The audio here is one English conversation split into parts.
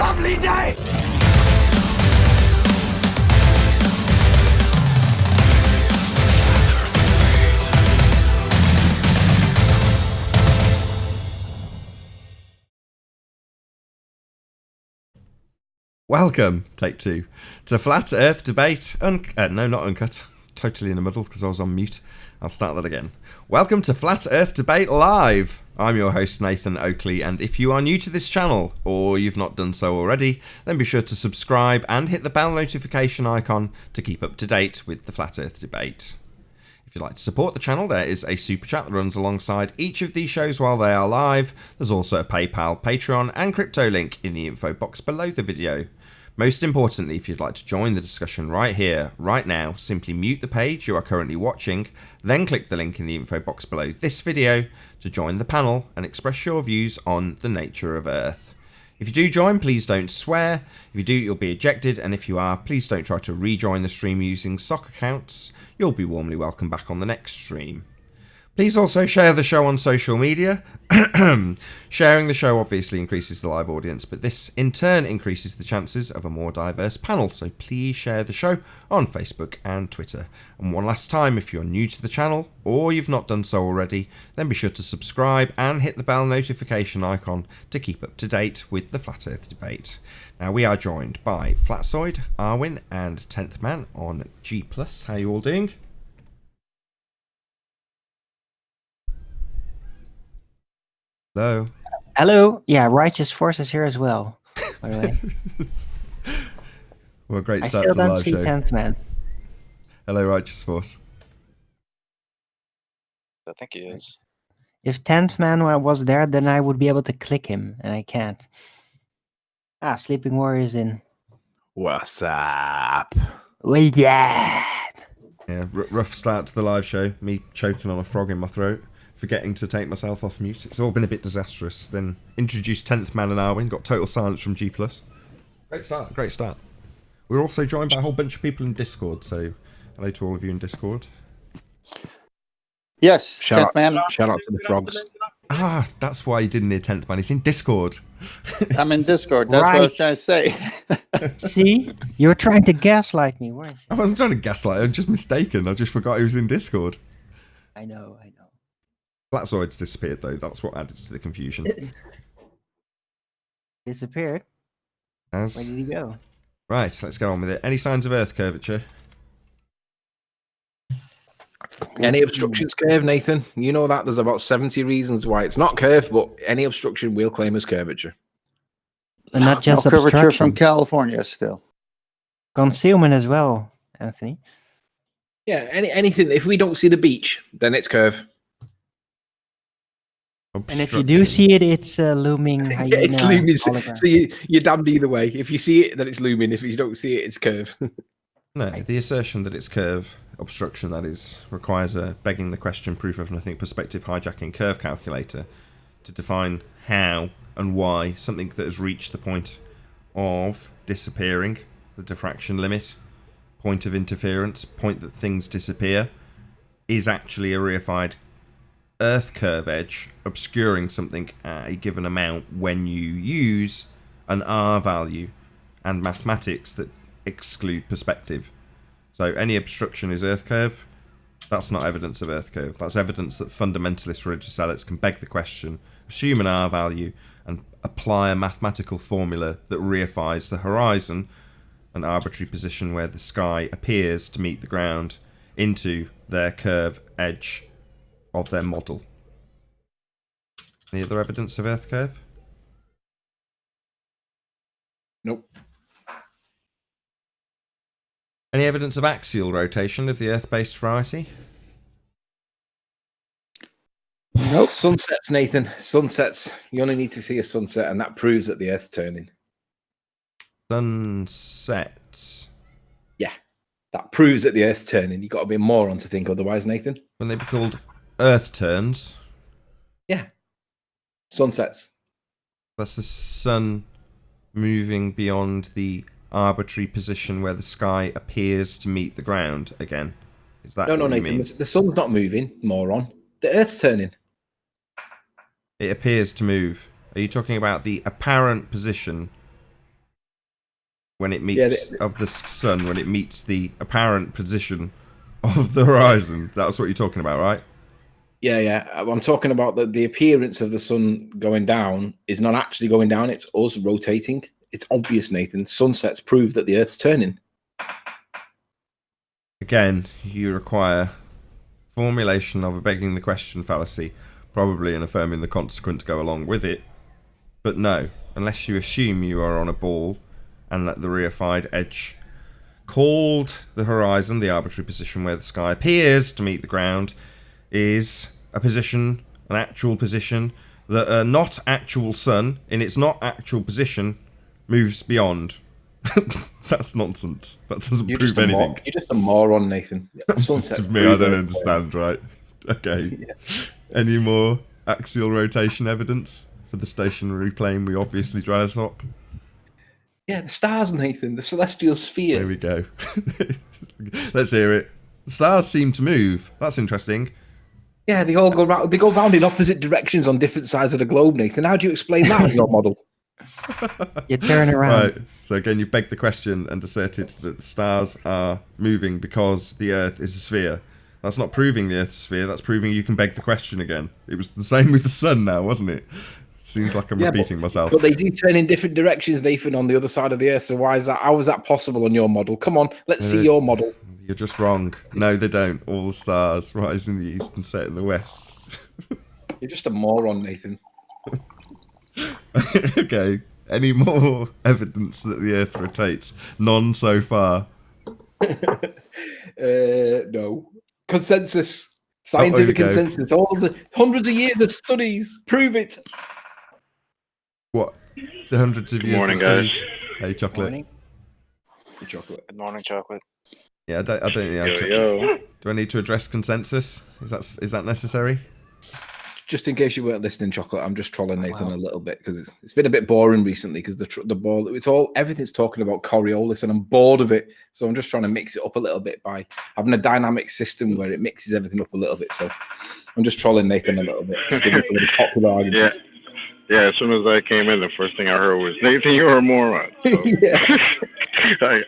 lovely day! Welcome, take two, to Flat Earth Debate. No, not uncut. Totally in the middle because I was on mute. I'll start that again. Welcome to Flat Earth Debate Live. I'm your host, Nathan Oakley, and if you are new to this channel, or you've not done so already, then be sure to subscribe and hit the bell notification icon to keep up to date with the Flat Earth Debate. If you'd like to support the channel, there is a super chat that runs alongside each of these shows while they are live. There's also a PayPal, Patreon, and crypto link in the info box below the video. Most importantly, if you'd like to join the discussion right here, right now, simply mute the page you are currently watching, then click the link in the info box below this video to join the panel and express your views on the nature of Earth. If you do join, please don't swear. If you do, you'll be ejected, and if you are, please don't try to rejoin the stream using sock accounts. You'll be warmly welcome back on the next stream. Please also share the show on social media. Sharing the show obviously increases the live audience, but this in turn increases the chances of a more diverse panel, so please share the show on Facebook and Twitter. And one last time, if you're new to the channel, or you've not done so already, then be sure to subscribe and hit the bell notification icon to keep up to date with the Flat Earth Debate. Now, we are joined by Flatsoid, Arwin, and 10th Man on G+. How are you all doing? Hello. Hello. Yeah, Righteous Force is here as well, by the way. Well, great I start still to the don't live see show. 10th Man. Hello, Righteous Force. I think he is. If 10th Man was there, then I would be able to click him, and I can't. Ah, Sleeping Warrior's in. What's up? Wait, yeah. Yeah, rough start to the live show. Me choking on a frog in my throat. Forgetting to take myself off mute. It's all been a bit disastrous. Then introduced 10th Man and Arwin. Got total silence from G+. Great start. Great start. We're also joined by a whole bunch of people in Discord. So hello to all of you in Discord. Yes, Shout 10th Man. out to the frogs. Ah, that's why he didn't need 10th Man. He's in Discord. I'm in Discord. That's what I was trying to say. See? You were trying to gaslight me, weren't I you? wasn't trying to gaslight. I'm just mistaken. I just forgot he was in Discord. I know. Flatzoid's disappeared though. That's what added to the confusion. Disappeared? Where did he go? Right, let's get on with it. Any signs of Earth curvature? Any obstructions curve, Nathan? You know that there's about 70 reasons why it's not curved, but any obstruction we'll claim as curvature. And not just No curvature obstruction. from California still. Concealment as well, Anthony. Yeah, anything. If we don't see the beach, then it's curve. And if you do see it, it's looming. Yeah, it's looming. hologram. So you're damned either way. If you see it, then it's looming. If you don't see it, it's curve. No, the assertion that it's curve, obstruction that is, requires a begging the question proof of nothing perspective hijacking curve calculator to define how and why something that has reached the point of disappearing, the diffraction limit, point of interference, point that things disappear, is actually a reified Earth curve edge obscuring something at a given amount when you use an R value and mathematics that exclude perspective. So any obstruction is Earth curve. That's not evidence of Earth curve. That's evidence that fundamentalist religious zealots can beg the question, assume an R value, and apply a mathematical formula that reifies the horizon, an arbitrary position where the sky appears to meet the ground, into their curve edge of their model. Any other evidence of Earth curve? Nope. Any evidence of axial rotation of the Earth-based variety? Nope. Sunsets, Nathan. Sunsets. You only need to see a sunset, and that proves that the Earth's turning. Sunsets. Yeah, that proves that the Earth's turning. You've got to be a moron to think otherwise, Nathan. When they be called Earth turns. Yeah. Sunsets. That's the sun moving beyond the arbitrary position where the sky appears to meet the ground again. Is that No, what you Nathan. mean? The sun's not moving, moron. The Earth's turning. It appears to move. Are you talking about the apparent position when it meets of the sun, when it meets the apparent position of the horizon. That's what you're talking about, right? Yeah. I'm talking about the appearance of the sun going down is not actually going down. It's us rotating. It's obvious, Nathan. Sunsets prove that the Earth's turning. Again, you require formulation of a begging the question fallacy, probably in affirming the consequent to go along with it. But no, unless you assume you are on a ball and that the reified edge called the horizon, the arbitrary position where the sky appears to meet the ground, is a position, an actual position, that a not actual sun, in its not actual position, moves beyond. That's nonsense. That doesn't prove anything. You're just a moron, Nathan. Just me, I don't understand, right? Okay. Yeah. Any more axial rotation evidence for the stationary plane we obviously dress up? Yeah, the stars, Nathan, the celestial sphere. There we go. Let's hear it. The stars seem to move. That's interesting. Yeah, they all go round. They go round in opposite directions on different sides of the globe, Nathan. How do you explain that in your model? You turn around. Right. So again, you've begged the question and asserted that the stars are moving because the Earth is a sphere. That's not proving the Earth's a sphere. That's proving you can beg the question again. It was the same with the sun now, wasn't it? Seems like I'm repeating myself. But they do turn in different directions, Nathan, on the other side of the Earth. So why is that? How is that possible on your model? Come on, let's see your model. You're just wrong. No, they don't. All the stars rise in the east and set in the west. You're just a moron, Nathan. Okay. Any more evidence that the Earth rotates? None so far. No. Consensus. Scientific consensus. All of the hundreds of years of studies prove it. What? The hundreds of years of studies? Hey, Chocolate. Morning. Hey, Chocolate. Good morning, Chocolate. Yeah, I don't think do I need to address consensus? Is that necessary? Just in case you weren't listening, Chocolate, I'm just trolling Nathan a little bit because it's been a bit boring recently because the ball, everything's talking about Coriolis and I'm bored of it. So I'm just trying to mix it up a little bit by having a dynamic system where it mixes everything up a little bit. So I'm just trolling Nathan a little bit. Popular arguments. Yeah, as soon as I came in, the first thing I heard was, Nathan, you're a moron. So,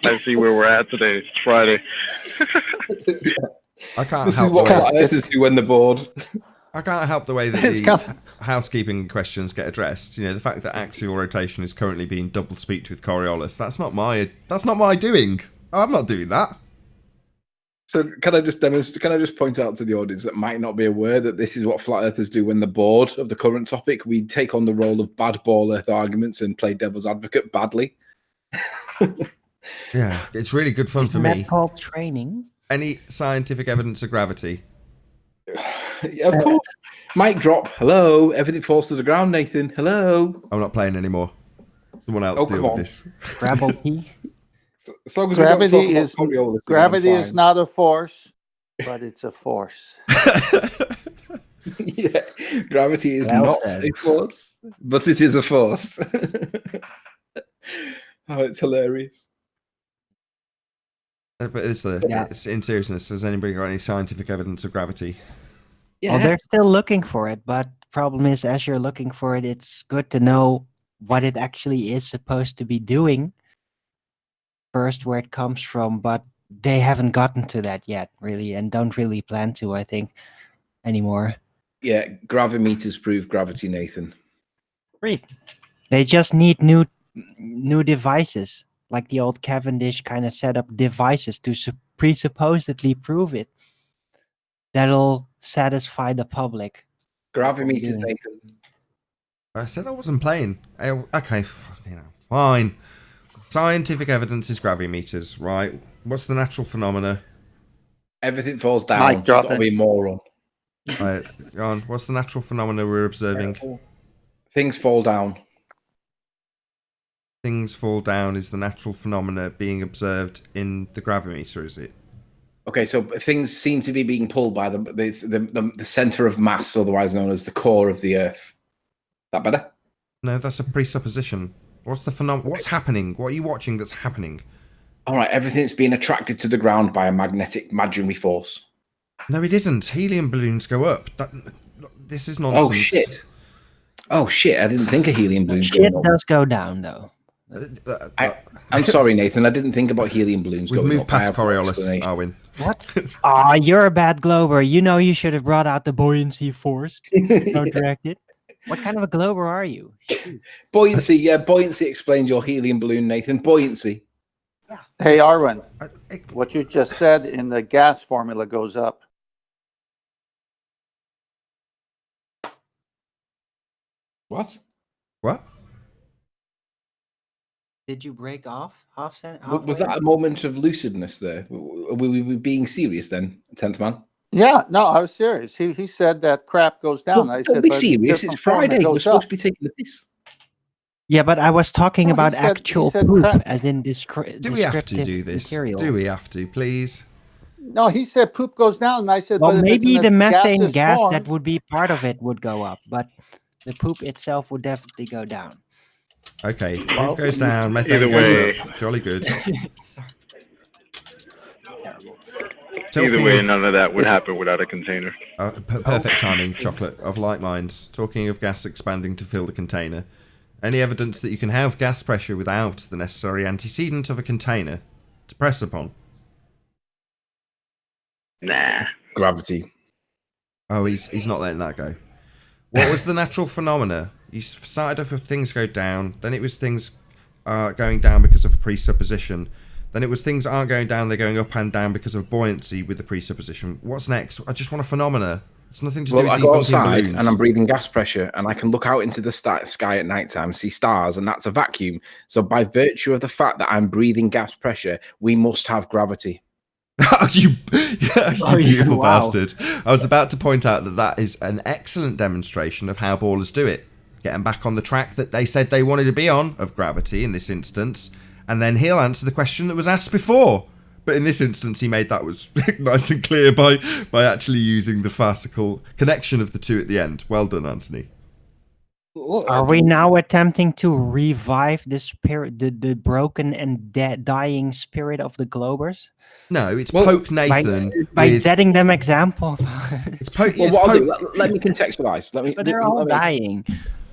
I see where we're at today. It's Friday. I can't This help is what flat-earthers do when they're bored. I can't help the way that the housekeeping questions get addressed. You know, the fact that axial rotation is currently being double speaked with Coriolis. That's not my doing. I'm not doing that. So can I just demonstrate? Can I just point out to the audience that might not be aware that this is what flat earthers do when they're bored of the current topic? We take on the role of bad ball earth arguments and play devil's advocate badly. Yeah, it's really good fun for Isn't me. that called training? Any scientific evidence of gravity? Yeah, of course. Mic drop. Hello. Everything falls to the ground, Nathan. Hello. I'm not playing anymore. Someone else deal with this. Grabble teeth. As long as gravity is not a force, but it's a force. Yeah, gravity is Well not said. a force, but it is a force. Oh, it's hilarious. But it's in seriousness. Has anybody got any scientific evidence of gravity? Yeah. Well, they're still looking for it, but problem is, as you're looking for it, it's good to know what it actually is supposed to be doing first, where it comes from, but they haven't gotten to that yet, really, and don't really plan to, I think, anymore. Yeah, gravimeters prove gravity, Nathan. Great. They just need new devices, like the old Cavendish kind of set up devices to presupposedly prove it. That'll satisfy the public. Gravimeters, Nathan. I said I wasn't playing. Okay, fine. Scientific evidence is gravimeters, right? What's the natural phenomena? Everything falls down. Mic drop. Gotta be a moron. Right, go on. What's the natural phenomena we're observing? Things fall down. Things fall down is the natural phenomena being observed in the gravimeter, is it? Okay, so things seem to be being pulled by the center of mass, otherwise known as the core of the Earth. That better? No, that's a presupposition. What's the phenomenon? What's happening? What are you watching that's happening? All right, everything's being attracted to the ground by a magnetic imaginary force. No, it isn't. Helium balloons go up. This is nonsense. Oh shit! I didn't think a helium balloon. Shit does go down, though. I'm sorry, Nathan. I didn't think about helium balloons. We've going moved up. I past have no Coriolis, explanation. Arwin. What? Ah, you're a bad glober. You know you should have brought out the buoyancy force. Don't direct it. What kind of a glober are you? Shoot. Buoyancy, yeah, buoyancy explains your helium balloon, Nathan. Buoyancy. Hey, Arwen, what you just said in the gas formula goes up. What? What? Did you break off? Was that a moment of lucidness there? Were we being serious then, 10th man? Yeah, no, I was serious. He said that crap goes down. I Don't said, be but serious. different It's form, it Friday. We're goes supposed up. to be taking the piss. Yeah, but I was talking No, about he said actual poop, crap. as in Do we have to do this? material. Do we have to, please? No, he said poop goes down, and I said, Well, but if it's maybe in a the methane gaseous gas form, that would be part of it would go up, but the poop itself would definitely go down. Okay, Well, poop goes down, methane either goes way- up. Jolly good. Sorry. Terrible. Either Talking way, of- none of that would happen without a container. Perfect timing, chocolate of like minds. Talking of gas expanding to fill the container. Any evidence that you can have gas pressure without the necessary antecedent of a container to press upon? Nah. Gravity. Oh, he's not letting that go. What was the natural phenomena? You started off with things go down, then it was things going down because of a presupposition. Then it was things aren't going down, they're going up and down because of buoyancy with the presupposition. What's next? I just want a phenomena. It's nothing to do with I go debunking outside balloons. and I'm breathing gas pressure, and I can look out into the sky at night time, see stars, and that's a vacuum. So by virtue of the fact that I'm breathing gas pressure, we must have gravity. you beautiful wow. bastard. I was about to point out that that is an excellent demonstration of how ballers do it. Get them back on the track that they said they wanted to be on, of gravity in this instance, and then he'll answer the question that was asked before. But in this instance, he made that was nice and clear by actually using the farcical connection of the two at the end. Well done, Anthony. Are we now attempting to revive the spirit, the broken and dying spirit of the Globers? No, it's poke By Nathan. setting them example. It's poke. Well, It's what I'll poke. do, let me contextualize. But they're all dying.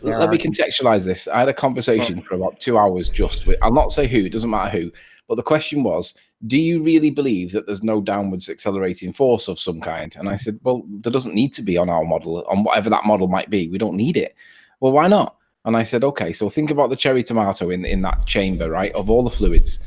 Let me contextualize this. I had a conversation for about 2 hours just with, I'll not say who, it doesn't matter who, but the question was, do you really believe that there's no downwards accelerating force of some kind? And I said, well, there doesn't need to be on our model, on whatever that model might be. We don't need it. Well, why not? And I said, okay, so think about the cherry tomato in that chamber, right, of all the fluids.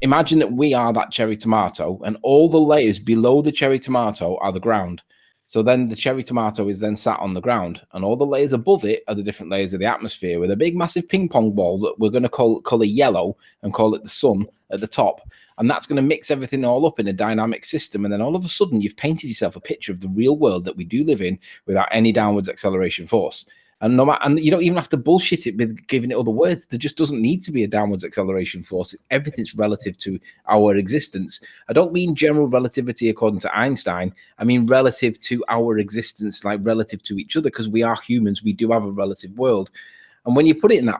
Imagine that we are that cherry tomato, and all the layers below the cherry tomato are the ground. So then the cherry tomato is then sat on the ground, and all the layers above it are the different layers of the atmosphere with a big massive ping pong ball that we're going to color yellow and call it the sun at the top. And that's going to mix everything all up in a dynamic system. And then all of a sudden you've painted yourself a picture of the real world that we do live in without any downwards acceleration force. And and you don't even have to bullshit it with giving it other words. There just doesn't need to be a downwards acceleration force. Everything's relative to our existence. I don't mean general relativity according to Einstein. I mean relative to our existence, like relative to each other, because we are humans. We do have a relative world. And when you put it in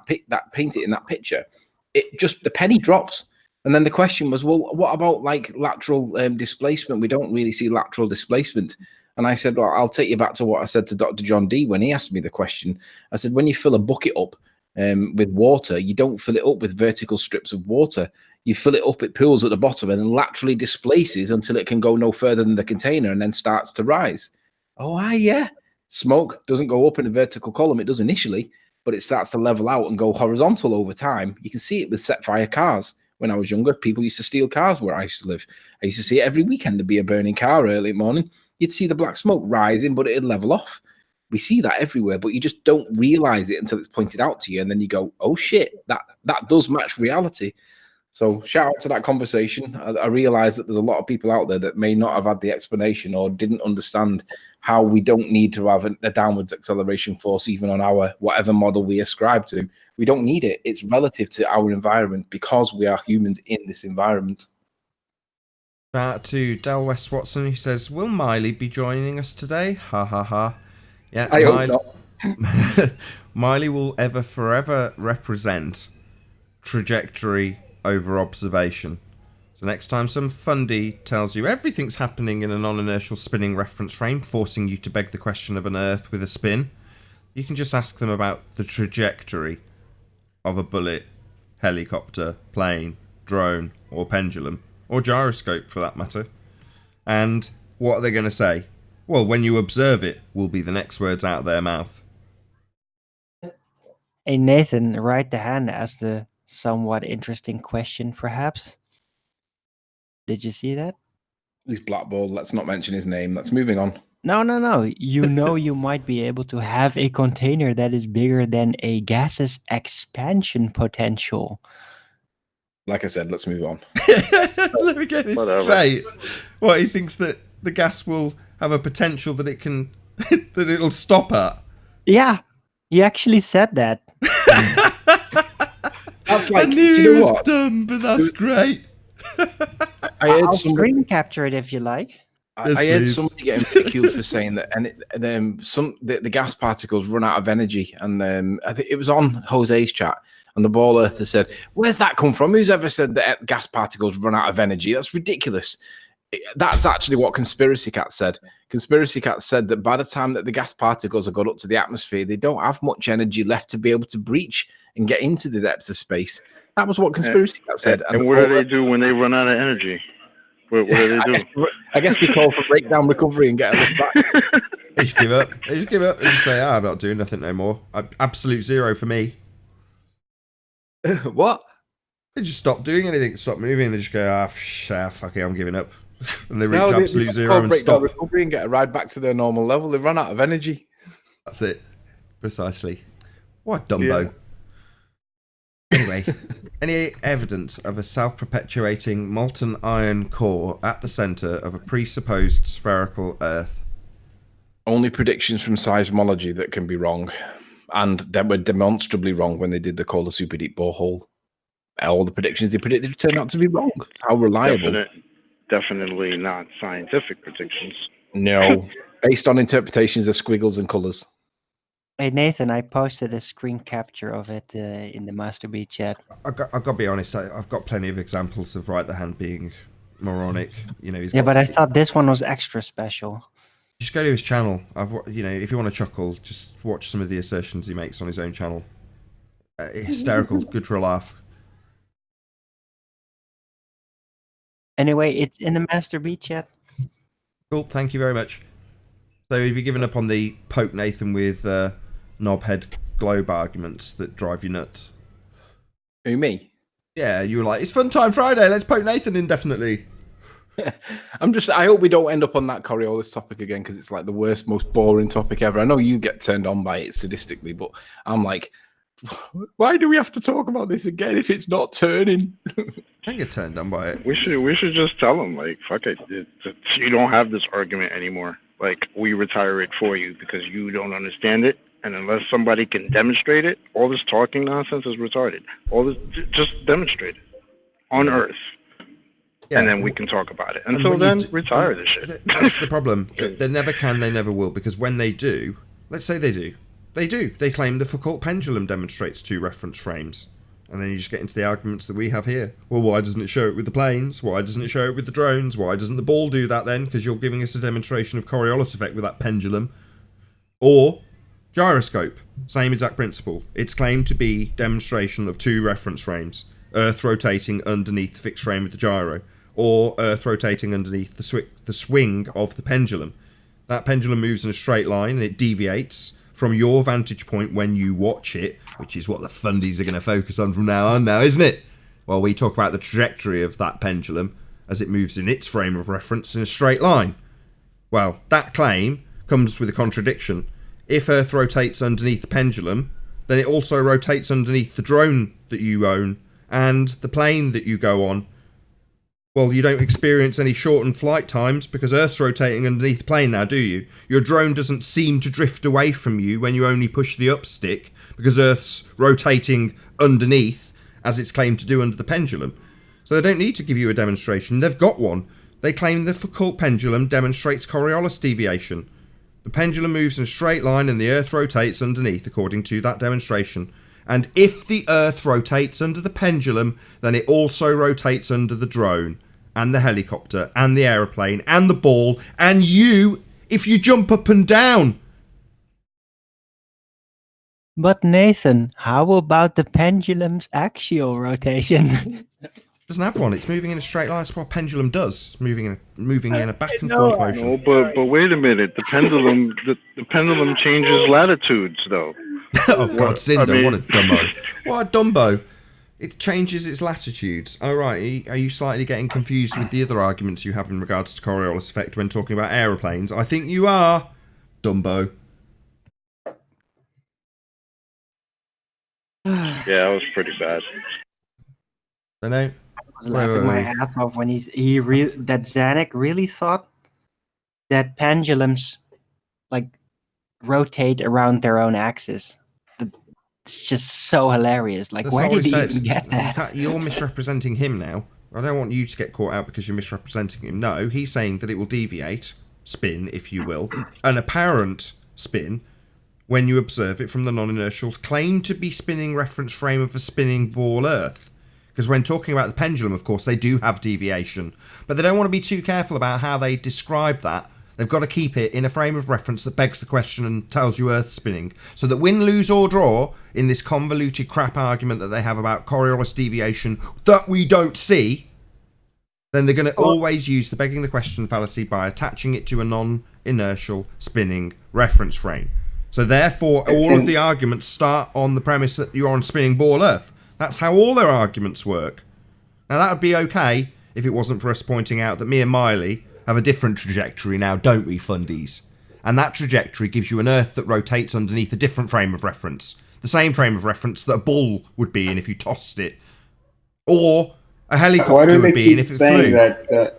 paint it in that picture, it just, the penny drops. And then the question was, well, what about like lateral displacement? We don't really see lateral displacement. And I said, well, I'll take you back to what I said to Dr. John D when he asked me the question. I said, when you fill a bucket up with water, you don't fill it up with vertical strips of water. You fill it up, it pools at the bottom and then laterally displaces until it can go no further than the container and then starts to rise. Oh, yeah. Smoke doesn't go up in a vertical column. It does initially, but it starts to level out and go horizontal over time. You can see it with set fire cars. When I was younger, people used to steal cars where I used to live. I used to see it every weekend. There'd be a burning car early morning. You'd see the black smoke rising, but it'd level off. We see that everywhere, but you just don't realize it until it's pointed out to you. And then you go, oh shit, that does match reality. So shout out to that conversation. I realized that there's a lot of people out there that may not have had the explanation or didn't understand how we don't need to have a downwards acceleration force, even on our whatever model we ascribe to. We don't need it. It's relative to our environment because we are humans in this environment. Shout out to Del West Watson, who says, will Miley be joining us today? Ha ha ha. Yeah, I hope not. Miley will forever represent trajectory over observation. So next time some fundy tells you everything's happening in a non-inertial spinning reference frame, forcing you to beg the question of an Earth with a spin, you can just ask them about the trajectory of a bullet helicopter, plane, drone, or pendulum, or gyroscope for that matter. And what are they going to say? Well, when you observe it, will be the next words out of their mouth. Hey, Nathan, right the hand asked a somewhat interesting question, perhaps. Did you see that? He's blackballed. Let's not mention his name. Let's moving on. No. You know you might be able to have a container that is bigger than a gas's expansion potential. Like I said, let's move on. Let me get this Whatever. straight. What, he thinks that the gas will have a potential that it can, that it'll stop at. Yeah, you actually said that. That's I like, knew do you it know was what? dumb, but that's great. I heard I'll somebody. screen capture it if you like. Yes, I heard please. somebody getting ridiculed for saying that, and the gas particles run out of energy, and I think it was on Jose's chat, and the ball earther said, "Where's that come from? Who's ever said that gas particles run out of energy? That's ridiculous." That's actually what Conspiracy Cat said. Conspiracy Cat said that by the time that the gas particles have got up to the atmosphere, they don't have much energy left to be able to breach and get into the depths of space. That was what Conspiracy Cat said. And what do they do when they run out of energy? What do they do? I guess they call for breakdown recovery and get a lift back. They just give up. They just give up. They just say, I'm not doing nothing no more. Absolute zero for me. What? They just stop doing anything, stop moving. They just go, fuck it, I'm giving up. And they reach absolute they zero call and breakdown stop. recovery and get a ride back to their normal level. They run out of energy. That's it. Precisely. What Dumbo. Anyway, any evidence of a self-perpetuating molten iron core at the centre of a presupposed spherical Earth? Only predictions from seismology that can be wrong. And they were demonstrably wrong when they did the Cola Super Deep borehole. All the predictions they predicted turned out to be wrong. How reliable? Definitely not scientific predictions. No. Based on interpretations of squiggles and colours. Hey, Nathan, I posted a screen capture of it in the Master Beat chat. I've got to be honest, I've got plenty of examples of Right the Hand being moronic. You know, Yeah, but I thought this one was extra special. Just go to his channel. If you want to chuckle, just watch some of the assertions he makes on his own channel. Hysterical, good for a laugh. Anyway, it's in the Master Beat chat. Cool, thank you very much. So have you given up on the poke Nathan with knobhead globe arguments that drive you nuts? Who, me? Yeah, you were like, it's Fun Time Friday, let's poke Nathan indefinitely. I hope we don't end up on that Coriolis topic again, because it's like the worst, most boring topic ever. I know you get turned on by it sadistically, but I'm like, why do we have to talk about this again if it's not turning? I don't get turned on by it. We should just tell them, like, fuck it. You don't have this argument anymore. Like, we retire it for you because you don't understand it. And unless somebody can demonstrate it, all this talking nonsense is retarded. All this, just demonstrate it on Earth. Yeah. And then we can talk about it. And Until when then, you retire this shit. That's the problem. They never can, they never will, because when they do, let's say they do. They claim the Foucault pendulum demonstrates two reference frames. And then you just get into the arguments that we have here. Well, why doesn't it show it with the planes? Why doesn't it show it with the drones? Why doesn't the ball do that then? Because you're giving us a demonstration of Coriolis effect with that pendulum. Or gyroscope. Same exact principle. It's claimed to be demonstration of two reference frames. Earth rotating underneath the fixed frame of the gyro. Or Earth rotating underneath the swing of the pendulum. That pendulum moves in a straight line and it deviates from your vantage point when you watch it, which is what the fundies are going to focus on from now on now, isn't it? Well, we talk about the trajectory of that pendulum as it moves in its frame of reference in a straight line. Well, that claim comes with a contradiction. If Earth rotates underneath the pendulum, then it also rotates underneath the drone that you own and the plane that you go on. Well, you don't experience any shortened flight times because Earth's rotating underneath the plane now, do you? Your drone doesn't seem to drift away from you when you only push the up stick because Earth's rotating underneath as it's claimed to do under the pendulum. So they don't need to give you a demonstration. They've got one. They claim the Foucault pendulum demonstrates Coriolis deviation. The pendulum moves in a straight line and the Earth rotates underneath according to that demonstration. And if the Earth rotates under the pendulum, then it also rotates under the drone. And the helicopter, and the aeroplane, and the ball, and you, if you jump up and down. But Nathan, how about the pendulum's axial rotation? Doesn't have one. It's moving in a straight line. That's what a pendulum does. It's moving in a back and know, forth motion. No, but wait a minute. The pendulum changes latitudes though. Oh God, Cinder, I mean- what a dumbo! What a dumbo! It changes its latitudes. Oh right, are you slightly getting confused with the other arguments you have in regards to Coriolis effect when talking about aeroplanes? I think you are, dumbo. Yeah, that was pretty bad. I know. I was laughing my ass off when that Zanuck really thought that pendulums like rotate around their own axis. It's just so hilarious. Like, That's where not what did he he said. even get that? You're misrepresenting him now. I don't want you to get caught out because you're misrepresenting him. No, he's saying that it will deviate, spin, if you will, an apparent spin when you observe it from the non-inertial claimed to be spinning reference frame of a spinning ball Earth. Because when talking about the pendulum, of course, they do have deviation. But they don't want to be too careful about how they describe that. They've got to keep it in a frame of reference that begs the question and tells you Earth spinning. So that win, lose or draw in this convoluted crap argument that they have about Coriolis deviation that we don't see, then they're going to always use the begging the question fallacy by attaching it to a non-inertial spinning reference frame. So therefore, all of the arguments start on the premise that you're on spinning ball Earth. That's how all their arguments work. Now that would be okay if it wasn't for us pointing out that me and Miley have a different trajectory now, don't we, fundies? And that trajectory gives you an Earth that rotates underneath a different frame of reference. The same frame of reference that a ball would be in if you tossed it. Or a helicopter would be in if it flew. That the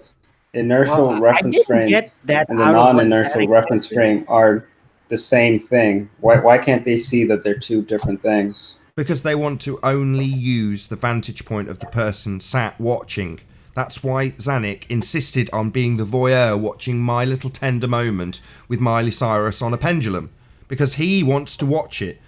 inertial reference frame and the non-inertial reference frame are the same thing. Why can't they see that they're two different things? Because they want to only use the vantage point of the person sat watching. That's why Zanuck insisted on being the voyeur watching my little tender moment with Miley Cyrus on a pendulum. Because he wants to watch it.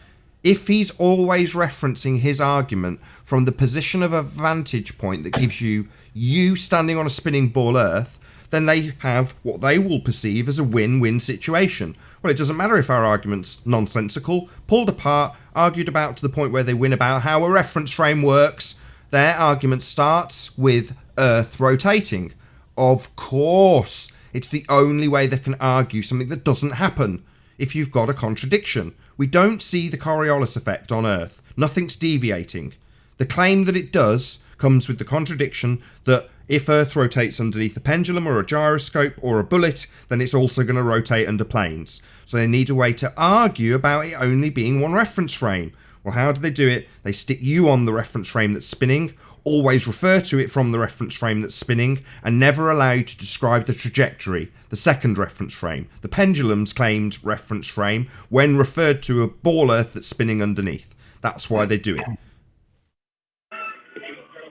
If he's always referencing his argument from the position of a vantage point that gives you standing on a spinning ball Earth, then they have what they will perceive as a win-win situation. Well, it doesn't matter if our argument's nonsensical, pulled apart, argued about to the point where they win about how a reference frame works. Their argument starts with Earth rotating. Of course, it's the only way they can argue something that doesn't happen if you've got a contradiction. We don't see the Coriolis effect on Earth. Nothing's deviating. The claim that it does comes with the contradiction that if Earth rotates underneath a pendulum or a gyroscope or a bullet, then it's also going to rotate under planes. So they need a way to argue about it only being one reference frame. Well, how do they do it? They stick you on the reference frame that's spinning, always refer to it from the reference frame that's spinning, and never allow you to describe the trajectory, the second reference frame, the pendulum's claimed reference frame, when referred to a ball Earth that's spinning underneath. That's why they do it.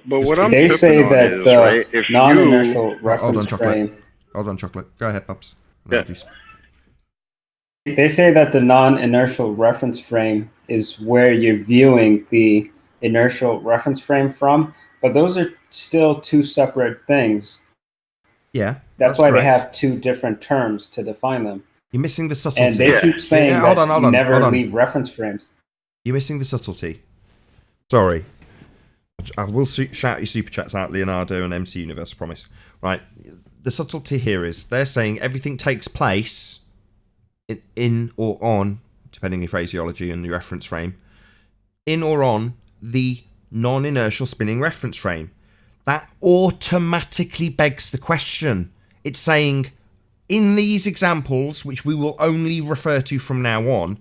But what I'm They say tripping on that is, the right, if non-inertial Hold on, reference Chocolate. frame. Hold on, Chocolate. Go ahead, Bubs. Yeah. They say that the non-inertial reference frame is where you're viewing the inertial reference frame from, but those are still two separate things. Yeah. That's why correct. they have two different terms to define them. You're missing the subtlety. And they keep saying Yeah, that hold on, you never hold on. leave reference frames. You're missing the subtlety. Sorry. I will shout your super chats out, Leonardo and MC Universe, I promise. Right. The subtlety here is they're saying everything takes place in or on, depending on your phraseology and your reference frame, in or on the non-inertial spinning reference frame. That automatically begs the question. It's saying, in these examples, which we will only refer to from now on,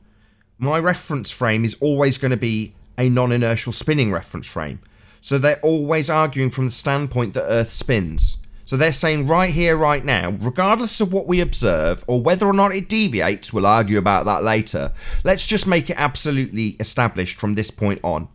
my reference frame is always going to be a non-inertial spinning reference frame. So they're always arguing from the standpoint that Earth spins. So they're saying right here, right now, regardless of what we observe or whether or not it deviates, we'll argue about that later. Let's just make it absolutely established from this point on.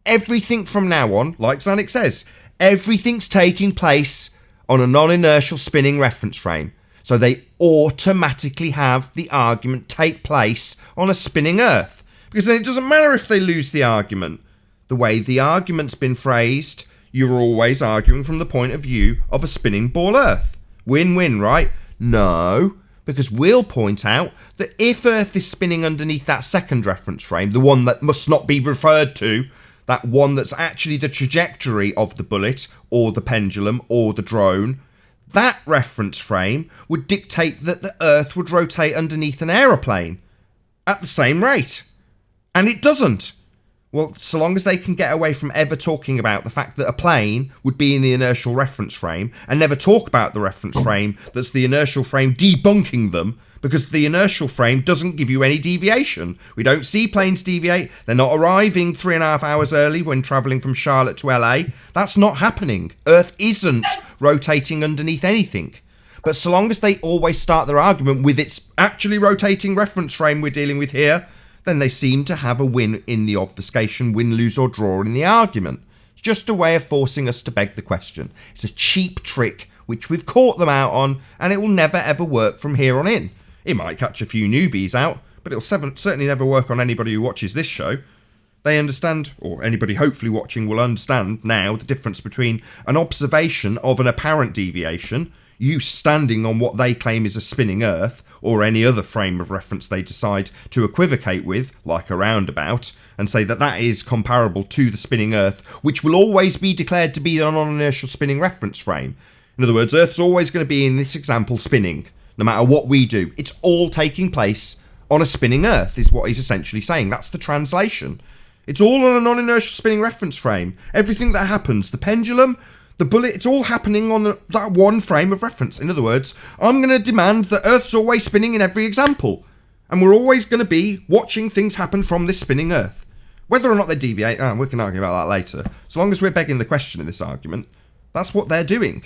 Everything from now on, like Zanuck says, everything's taking place on a non-inertial spinning reference frame. So they automatically have the argument take place on a spinning Earth. Because then it doesn't matter if they lose the argument. The way the argument's been phrased, you're always arguing from the point of view of a spinning ball Earth. Win-win, right? No, because we'll point out that if Earth is spinning underneath that second reference frame, the one that must not be referred to, that one that's actually the trajectory of the bullet or the pendulum or the drone, that reference frame would dictate that the Earth would rotate underneath an aeroplane at the same rate. And it doesn't. Well, so long as they can get away from ever talking about the fact that a plane would be in the inertial reference frame and never talk about the reference frame that's the inertial frame debunking them, because the inertial frame doesn't give you any deviation. We don't see planes deviate. They're not arriving 3.5 hours early when travelling from Charlotte to LA. That's not happening. Earth isn't rotating underneath anything. But so long as they always start their argument with its actually rotating reference frame we're dealing with here, then they seem to have a win in the obfuscation, win, lose or draw in the argument. It's just a way of forcing us to beg the question. It's a cheap trick which we've caught them out on, and it will never ever work from here on in. It might catch a few newbies out, but it'll certainly never work on anybody who watches this show. They understand, or anybody hopefully watching will understand now, the difference between an observation of an apparent deviation, you standing on what they claim is a spinning Earth, or any other frame of reference they decide to equivocate with, like a roundabout, and say that that is comparable to the spinning Earth, which will always be declared to be a non-inertial spinning reference frame. In other words, Earth's always going to be, in this example, spinning, no matter what we do. It's all taking place on a spinning Earth, is what he's essentially saying. That's the translation. It's all on a non-inertial spinning reference frame. Everything that happens, the pendulum, the bullet, it's all happening on that one frame of reference. In other words, I'm going to demand that Earth's always spinning in every example. And we're always going to be watching things happen from this spinning Earth. Whether or not they deviate, we can argue about that later. As long as we're begging the question in this argument, that's what they're doing.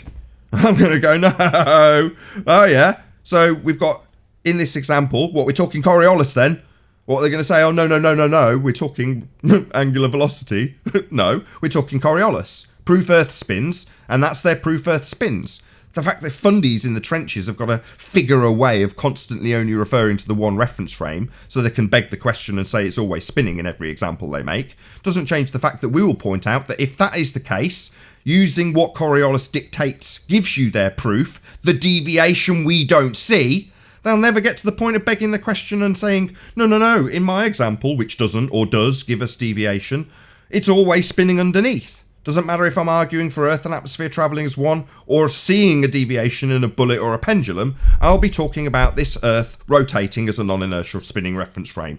I'm going to go, no. Oh, yeah. So we've got, in this example, what we're talking Coriolis then. What are they going to say? Oh, no. We're talking angular velocity. No, we're talking Coriolis. Proof Earth spins, and that's their proof Earth spins. The fact that fundies in the trenches have got to figure a way of constantly only referring to the one reference frame so they can beg the question and say it's always spinning in every example they make doesn't change the fact that we will point out that if that is the case, using what Coriolis dictates gives you their proof, the deviation we don't see, they'll never get to the point of begging the question and saying, no, in my example, which doesn't or does give us deviation, it's always spinning underneath. Doesn't matter if I'm arguing for Earth and atmosphere travelling as one or seeing a deviation in a bullet or a pendulum, I'll be talking about this Earth rotating as a non-inertial spinning reference frame.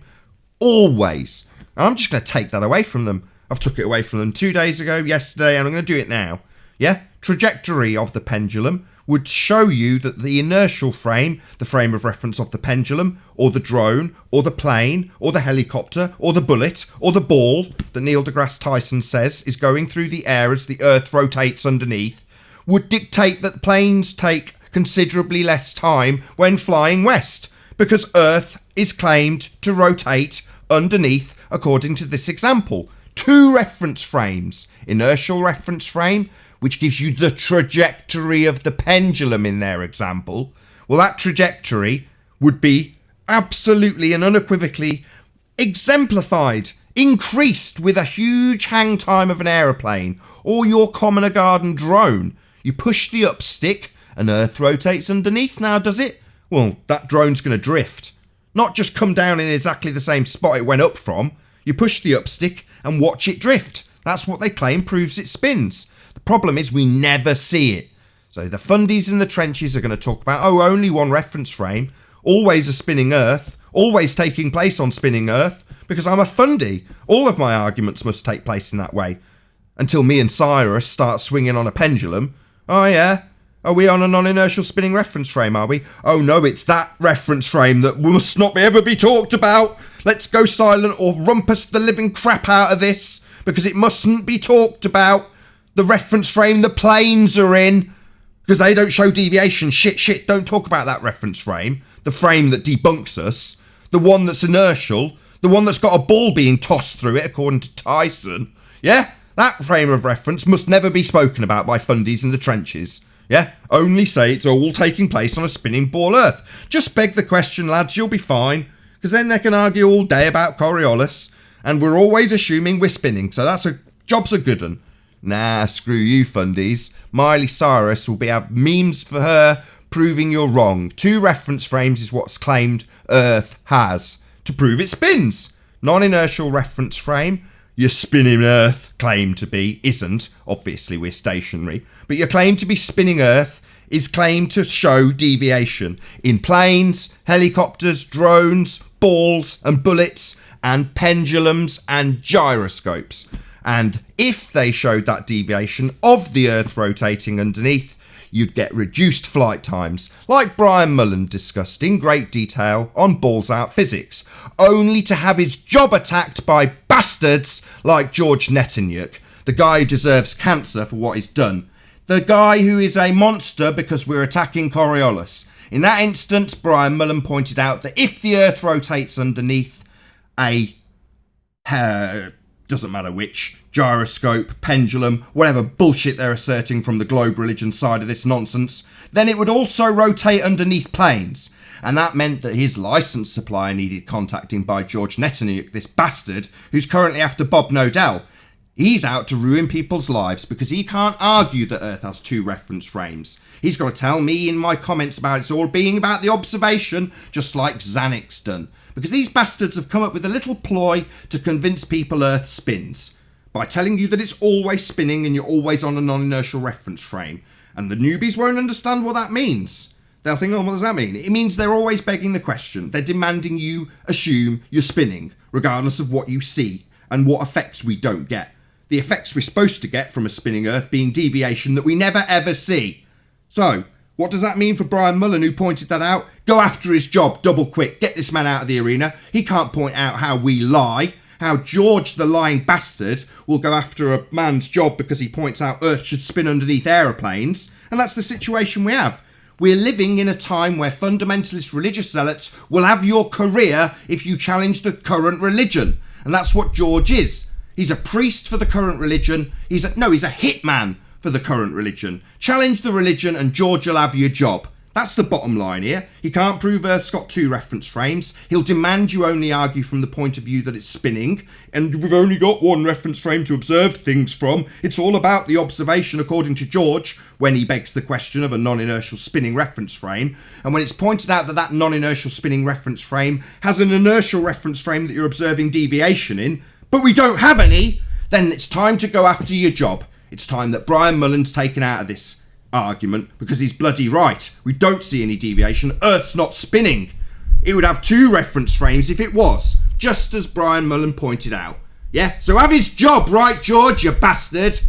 Always. And I'm just going to take that away from them. I've took it away from them 2 days ago, yesterday, and I'm going to do it now. Yeah? Trajectory of the pendulum would show you that the inertial frame, the frame of reference of the pendulum, or the drone, or the plane, or the helicopter, or the bullet, or the ball that Neil deGrasse Tyson says is going through the air as the Earth rotates underneath, would dictate that planes take considerably less time when flying west, because Earth is claimed to rotate underneath according to this example. 2 reference frames, inertial reference frame, which gives you the trajectory of the pendulum in their example. Well, that trajectory would be absolutely and unequivocally exemplified, increased with a huge hang time of an aeroplane or your commoner garden drone. You push the up stick and Earth rotates underneath now, does it? Well, that drone's going to drift. Not just come down in exactly the same spot it went up from. You push the up stick and watch it drift. That's what they claim proves it spins. The problem is we never see it. So the fundies in the trenches are going to talk about, only one reference frame, always a spinning Earth, always taking place on spinning Earth, because I'm a fundy. All of my arguments must take place in that way. Until me and Cyrus start swinging on a pendulum. Oh yeah? Are we on a non-inertial spinning reference frame, are we? Oh no, it's that reference frame that must not ever be talked about. Let's go silent or rumpus the living crap out of this, because it mustn't be talked about. The reference frame the planes are in, because they don't show deviation. Shit, don't talk about that reference frame. The frame that debunks us. The one that's inertial. The one that's got a ball being tossed through it, according to Tyson. Yeah? That frame of reference must never be spoken about by fundies in the trenches. Yeah? Only say it's all taking place on a spinning ball Earth. Just beg the question, lads, you'll be fine. Because then they can argue all day about Coriolis. And we're always assuming we're spinning. So job's a good one. Nah, screw you, fundies. Miley Cyrus will have memes for her proving you're wrong. 2 reference frames is what's claimed Earth has to prove it spins. Non-inertial reference frame, your spinning Earth claim to be, isn't. Obviously, we're stationary. But your claim to be spinning Earth is claimed to show deviation in planes, helicopters, drones, balls and bullets, and pendulums and gyroscopes. And if they showed that deviation of the Earth rotating underneath, you'd get reduced flight times, like Brian Mullen discussed in great detail on Balls Out Physics, only to have his job attacked by bastards like George Netanyahu, the guy who deserves cancer for what he's done. The guy who is a monster because we're attacking Coriolis. In that instance, Brian Mullen pointed out that if the Earth rotates underneath a doesn't matter which, gyroscope, pendulum, whatever bullshit they're asserting from the globe religion side of this nonsense, then it would also rotate underneath planes. And that meant that his license supplier needed contacting by George Netanyahu, this bastard, who's currently after Bob Nodell. He's out to ruin people's lives because he can't argue that Earth has 2 reference frames. He's got to tell me in my comments about it's all being about the observation, just like Xanix's done. Because these bastards have come up with a little ploy to convince people Earth spins, by telling you that it's always spinning and you're always on a non-inertial reference frame. And the newbies won't understand what that means. They'll think, oh, what does that mean? It means they're always begging the question. They're demanding you assume you're spinning, regardless of what you see and what effects we don't get. The effects we're supposed to get from a spinning Earth being deviation that we never ever see. So, what does that mean for Brian Mullen, who pointed that out? Go after his job, double quick, get this man out of the arena. He can't point out how we lie, how George the lying bastard will go after a man's job because he points out Earth should spin underneath aeroplanes. And that's the situation we have. We're living in a time where fundamentalist religious zealots will have your career if you challenge the current religion. And that's what George is. He's a priest for the current religion. He's a hitman for the current religion. Challenge the religion and George will have your job. That's the bottom line here. He can't prove Earth's got 2 reference frames. He'll demand you only argue from the point of view that it's spinning. And we've only got 1 reference frame to observe things from. It's all about the observation according to George, when he begs the question of a non-inertial spinning reference frame. And when it's pointed out that that non-inertial spinning reference frame has an inertial reference frame that you're observing deviation in, but we don't have any, then it's time to go after your job. It's time that Brian Mullen's taken out of this argument because he's bloody right. We don't see any deviation. Earth's not spinning. It would have 2 reference frames if it was, just as Brian Mullen pointed out. Yeah, so have his job, right, George, you bastard?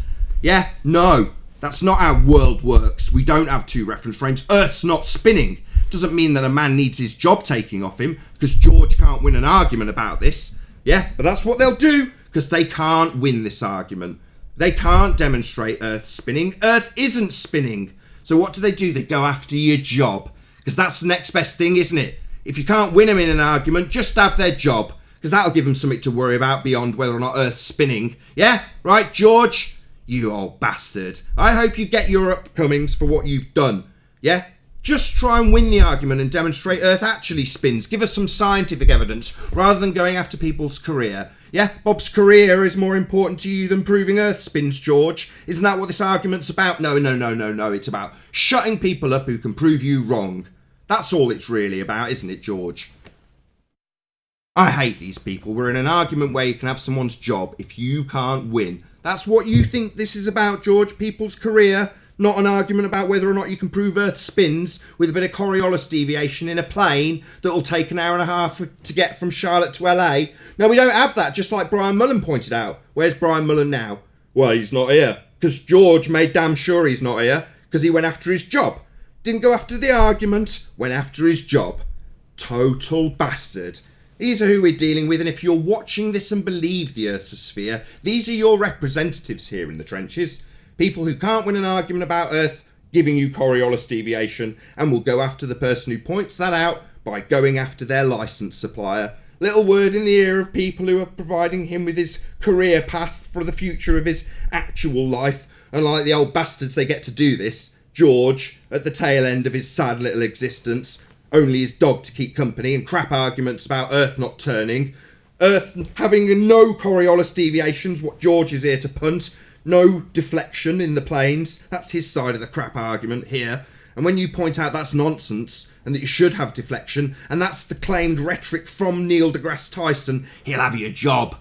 Yeah, no, that's not how world works. We don't have 2 reference frames. Earth's not spinning. Doesn't mean that a man needs his job taking off him because George can't win an argument about this. Yeah, but that's what they'll do because they can't win this argument. They can't demonstrate Earth spinning. Earth isn't spinning. So what do? They go after your job. Because that's the next best thing, isn't it? If you can't win them in an argument, just have their job. Because that'll give them something to worry about beyond whether or not Earth's spinning. Yeah? Right, George? You old bastard. I hope you get your upcomings for what you've done. Yeah? Just try and win the argument and demonstrate Earth actually spins. Give us some scientific evidence rather than going after people's career. Yeah, Bob's career is more important to you than proving Earth spins, George. Isn't that what this argument's about? No. It's about shutting people up who can prove you wrong. That's all it's really about, isn't it, George? I hate these people. We're in an argument where you can have someone's job if you can't win. That's what you think this is about, George, people's career. Not an argument about whether or not you can prove Earth spins with a bit of Coriolis deviation in a plane that will take an hour and a half to get from Charlotte to LA. No, we don't have that, just like Brian Mullen pointed out. Where's Brian Mullen now? Well, he's not here. Because George made damn sure he's not here. Because he went after his job. Didn't go after the argument, went after his job. Total bastard. These are who we're dealing with, and if you're watching this and believe the Earth's a sphere, these are your representatives here in the trenches. People who can't win an argument about Earth giving you Coriolis deviation and will go after the person who points that out by going after their license supplier. Little word in the ear of people who are providing him with his career path for the future of his actual life. And like the old bastards, they get to do this. George, at the tail end of his sad little existence, only his dog to keep company and crap arguments about Earth not turning. Earth having no Coriolis deviations, what George is here to punt. No deflection in the planes. That's his side of the crap argument here. And when you point out that's nonsense and that you should have deflection, and that's the claimed rhetoric from Neil deGrasse Tyson, he'll have your job.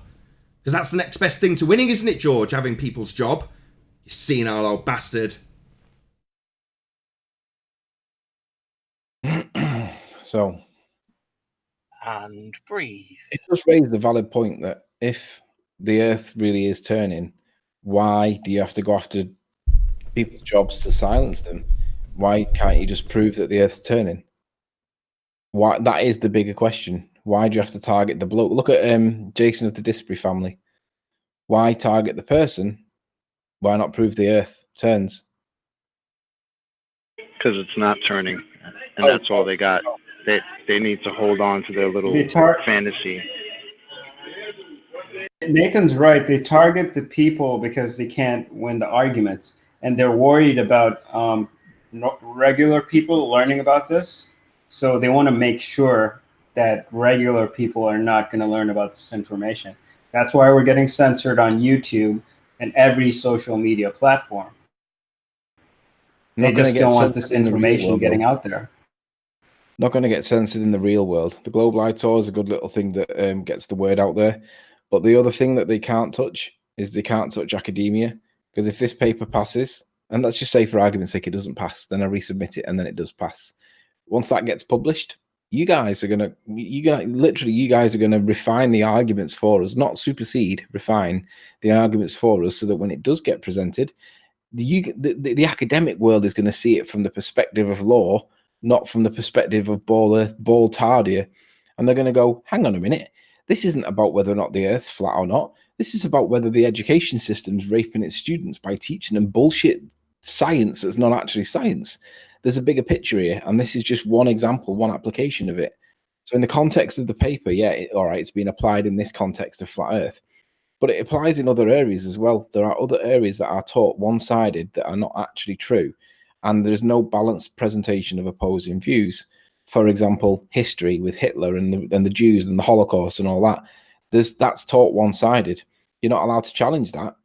Because that's the next best thing to winning, isn't it, George? Having people's job. You senile old bastard. So, and breathe. It does raise the valid point that if the Earth really is turning, why do you have to go after people's jobs to silence them? Why can't you just prove that the Earth's turning? Why? That is the bigger question. Why do you have to target the bloke? Look at Jason of the Disbury family. Why target the person? Why not prove the Earth turns? Because it's not turning, and that's all they got. They need to hold on to their little fantasy. Nathan's right. They target the people because they can't win the arguments, and they're worried about regular people learning about this. So they want to make sure that regular people are not going to learn about this information. That's why we're getting censored on YouTube and every social media platform. They just don't want this information getting out there. Not going to get censored in the real world. The Globe Light Tour is a good little thing that gets the word out there. But the other thing that they can't touch is they can't touch academia. Because if this paper passes, and let's just say for argument's sake it doesn't pass, then I resubmit it and then it does pass. Once that gets published, you guys are going to refine the arguments for us, not supersede, refine the arguments for us so that when it does get presented, the academic world is going to see it from the perspective of law, not from the perspective of ball tardia. And they're going to go, hang on a minute, this isn't about whether or not the Earth's flat or not. This is about whether the education system's raping its students by teaching them bullshit science that's not actually science. There's a bigger picture here, and this is just one example, one application of it. So in the context of the paper, all right, it's been applied in this context of flat Earth, but it applies in other areas as well. There are other areas that are taught one-sided that are not actually true, and there's no balanced presentation of opposing views. For example, history with Hitler and the Jews and the Holocaust and all that. That's taught one-sided. You're not allowed to challenge that,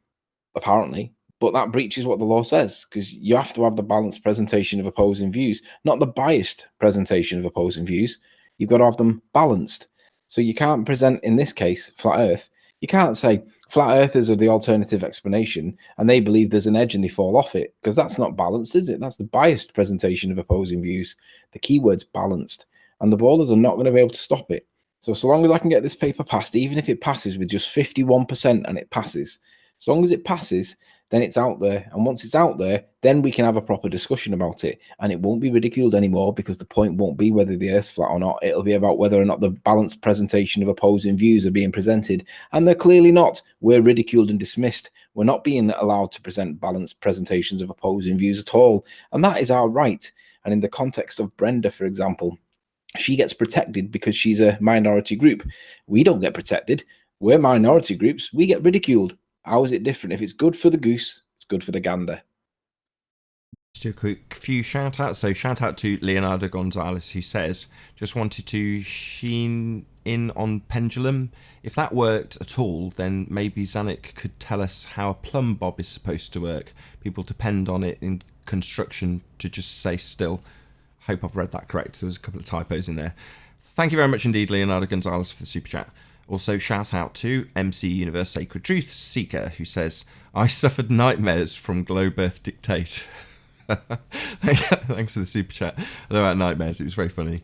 apparently, but that breaches what the law says, because you have to have the balanced presentation of opposing views, not the biased presentation of opposing views. You've got to have them balanced. So you can't present, in this case, flat Earth. You can't say flat earthers are the alternative explanation and they believe there's an edge and they fall off it, because that's not balanced, is it? That's the biased presentation of opposing views. The keyword's balanced, and the ballers are not going to be able to stop it. So long as I can get this paper passed, even if it passes with just 51% and it passes, as long as it passes, then it's out there. And once it's out there, then we can have a proper discussion about it. And it won't be ridiculed anymore, because the point won't be whether the Earth's flat or not. It'll be about whether or not the balanced presentation of opposing views are being presented. And they're clearly not. We're ridiculed and dismissed. We're not being allowed to present balanced presentations of opposing views at all. And that is our right. And in the context of Brenda, for example, she gets protected because she's a minority group. We don't get protected. We're minority groups. We get ridiculed. How is it different? If it's good for the goose, it's good for the gander. Just a quick few shout outs. So shout out to Leonardo Gonzalez, who says, just wanted to sheen in on pendulum. If that worked at all, then maybe Zanuck could tell us how a plumb bob is supposed to work. People depend on it in construction to just stay still. Hope I've read that correct. There was a couple of typos in there. Thank you very much indeed, Leonardo Gonzalez, for the super chat. Also, shout out to MC Universe Sacred Truth Seeker, who says, I suffered nightmares from Globe Earth Dictate. Thanks for the super chat. I know about nightmares, it was very funny.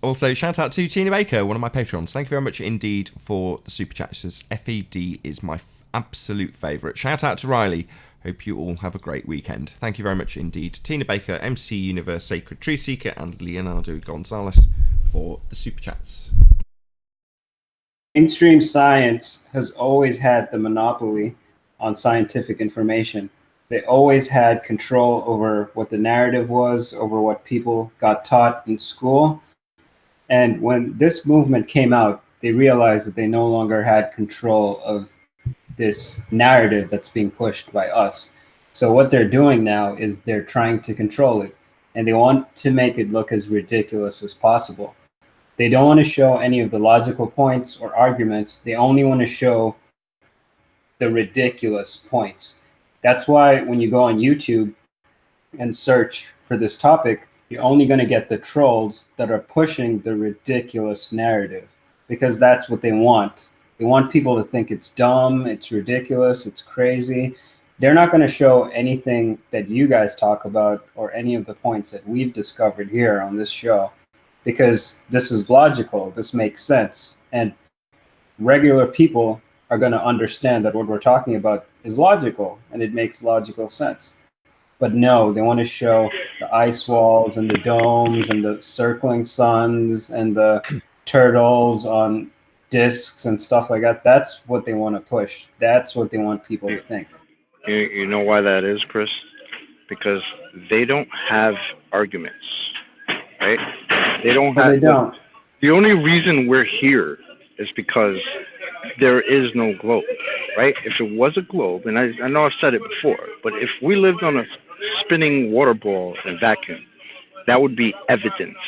Also, shout out to Tina Baker, one of my patrons. Thank you very much indeed for the super chat. She says, FED is my absolute favourite. Shout out to Riley. Hope you all have a great weekend. Thank you very much indeed. Tina Baker, MC Universe Sacred Truth Seeker, and Leonardo Gonzalez for the super chats. Mainstream science has always had the monopoly on scientific information. They always had control over what the narrative was, over what people got taught in school. And when this movement came out, they realized that they no longer had control of this narrative that's being pushed by us. So what they're doing now is they're trying to control it, and they want to make it look as ridiculous as possible. They don't want to show any of the logical points or arguments. They only want to show the ridiculous points. That's why when you go on YouTube and search for this topic, you're only going to get the trolls that are pushing the ridiculous narrative, because that's what they want. They want people to think it's dumb, it's ridiculous, it's crazy. They're not going to show anything that you guys talk about or any of the points that we've discovered here on this show, because this is logical, this makes sense. And regular people are going to understand that what we're talking about is logical and it makes logical sense. But no, they want to show the ice walls and the domes and the circling suns and the turtles on discs and stuff like that. That's what they want to push. That's what they want people to think. You know why that is, Chris? Because they don't have arguments, right? They don't have. They don't. The only reason we're here is because there is no globe, right? If it was a globe, and I know I've said it before, but if we lived on a spinning water ball and vacuum, that would be evidence,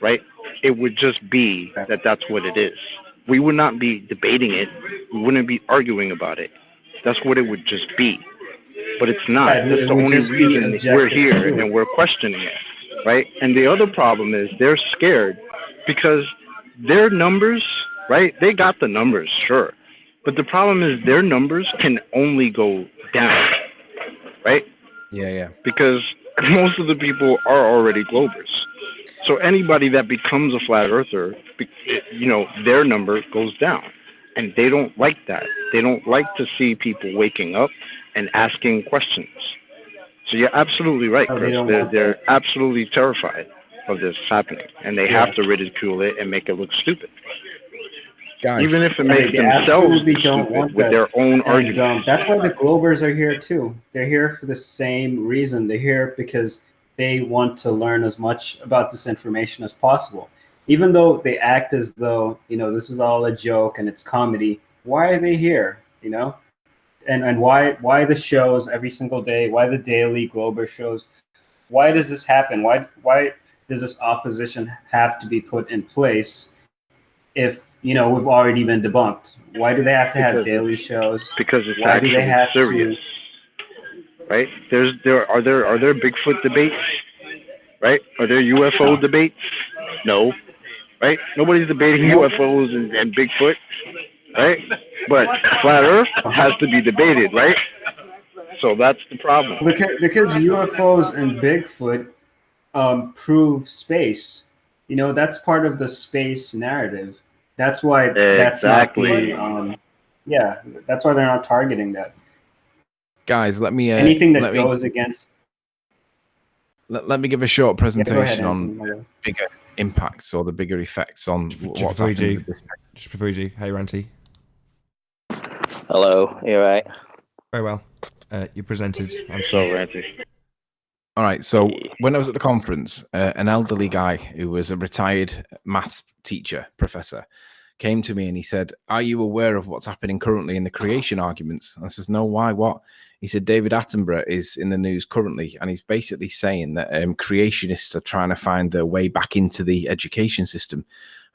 right? It would just be that that's what it is. We would not be debating it. We wouldn't be arguing about it. That's what it would just be. But it's not. Yeah, That's the only reason we're here and we're questioning it, right? And the other problem is they're scared because their numbers, right? They got the numbers, sure. But the problem is their numbers can only go down, right? Yeah. Because most of the people are already globers. So anybody that becomes a flat earther, you know, their number goes down. And they don't like that. They don't like to see people waking up and asking questions. So you're absolutely right, Chris. They're absolutely terrified of this happening. And they have to ridicule it and make it look stupid. Guys, even if it makes themselves stupid with their own arguments. That's why the Globers are here too. They're here for the same reason. They're here because they want to learn as much about this information as possible. Even though they act as though, you know, this is all a joke and it's comedy, why are they here, you know? And why the shows every single day? Why the daily Glober shows? Why does this happen? Why does this opposition have to be put in place if, you know, we've already been debunked? Why do they have to have daily shows? Because it's why do they have serious, right? Are there Bigfoot debates, right? Are there UFO debates? No, right? Nobody's debating UFOs and Bigfoot, right? But flat Earth has to be debated, right? So that's the problem. Because UFOs and Bigfoot prove space. You know, that's part of the space narrative. That's why that's not being, that's why they're not targeting that. Guys, let me anything that goes against. Let me give a short presentation on bigger impacts or the bigger effects on what's happening. Just before you do, hey Ranty. Hello, you all right? Very well. You presented. I'm so Ranty. All right, so when I was at the conference, an elderly guy who was a retired maths teacher, professor, came to me and he said, "Are you aware of what's happening currently in the creation arguments?" I says, "No, why? What?" He said, "David Attenborough is in the news currently, and he's basically saying that creationists are trying to find their way back into the education system."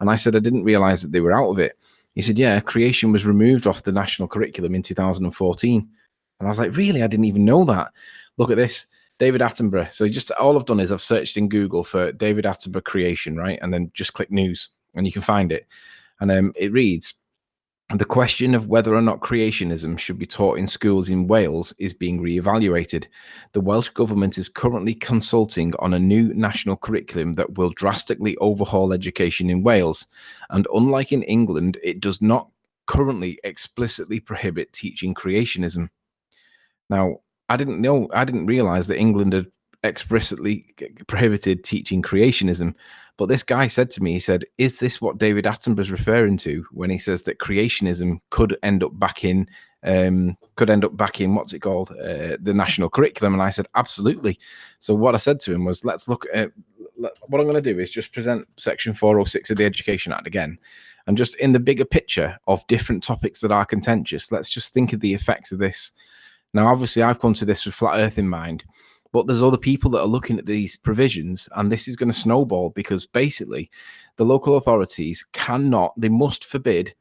And I said, "I didn't realize that they were out of it." He said, "Yeah, creation was removed off the national curriculum in 2014. And I was like, "Really? I didn't even know that. Look at this. David Attenborough." So just all I've done is I've searched in Google for David Attenborough creation, right? And then just click news and you can find it. And it reads, "The question of whether or not creationism should be taught in schools in Wales is being reevaluated. The Welsh government is currently consulting on a new national curriculum that will drastically overhaul education in Wales. And unlike in England, it does not currently explicitly prohibit teaching creationism." Now, I didn't realize that England had explicitly prohibited teaching creationism. But this guy said to me, he said, "Is this what David Attenborough is referring to when he says that creationism could end up back in what's it called, the national curriculum?" And I said, "Absolutely." So what I said to him was, let's look at what I'm going to do is just present Section 406 of the Education Act again, and just in the bigger picture of different topics that are contentious. Let's just think of the effects of this. Now, obviously, I've come to this with flat Earth in mind. But there's other people that are looking at these provisions, and this is going to snowball because basically the local authorities they must forbid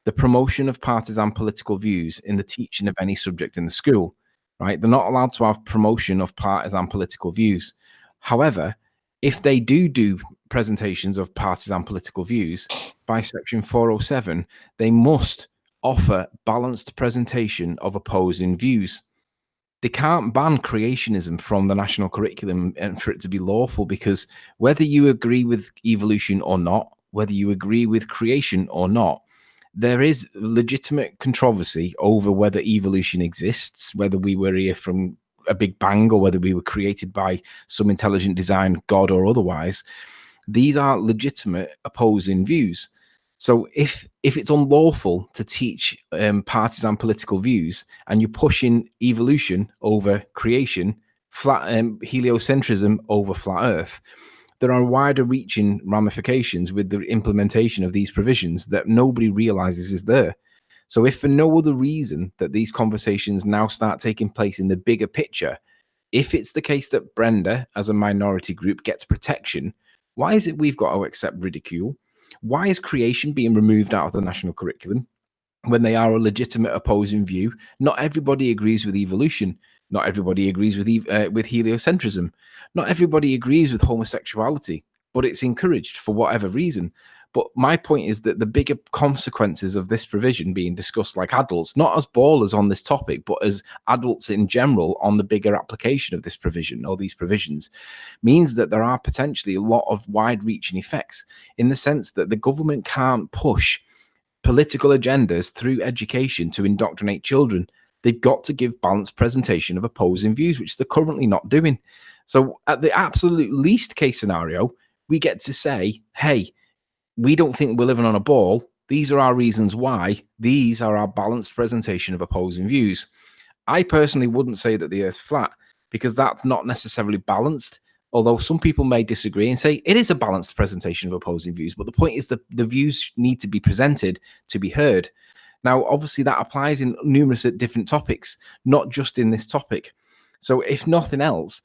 the promotion of partisan political views in the teaching of any subject in the school, right? They're not allowed to have promotion of partisan political views. However, if they do presentations of partisan political views, by section 407, they must offer balanced presentation of opposing views. They can't ban creationism from the national curriculum and for it to be lawful, because whether you agree with evolution or not, whether you agree with creation or not, there is legitimate controversy over whether evolution exists, whether we were here from a big bang or whether we were created by some intelligent design, God or otherwise. These are legitimate opposing views. So if it's unlawful to teach partisan political views, and you're pushing evolution over creation, flat heliocentrism over flat Earth, there are wider reaching ramifications with the implementation of these provisions that nobody realizes is there. So if for no other reason that these conversations now start taking place in the bigger picture, if it's the case that Brenda as a minority group gets protection, why is it we've got to accept ridicule? Why is creation being removed out of the national curriculum when they are a legitimate opposing view? Not everybody agrees with evolution. Not everybody agrees with heliocentrism. Not everybody agrees with homosexuality, but it's encouraged for whatever reason. But my point is that the bigger consequences of this provision being discussed like adults, not as ballers on this topic, but as adults in general on the bigger application of this provision or these provisions, means that there are potentially a lot of wide-reaching effects, in the sense that the government can't push political agendas through education to indoctrinate children. They've got to give balanced presentation of opposing views, which they're currently not doing. So at the absolute least case scenario, we get to say, hey, we don't think we're living on a ball. These are our reasons why. These are our balanced presentation of opposing views. I personally wouldn't say that the Earth's flat, because that's not necessarily balanced, although some people may disagree and say it is a balanced presentation of opposing views. But the point is that the views need to be presented to be heard. Now, obviously, that applies in numerous different topics, not just in this topic. So if nothing else,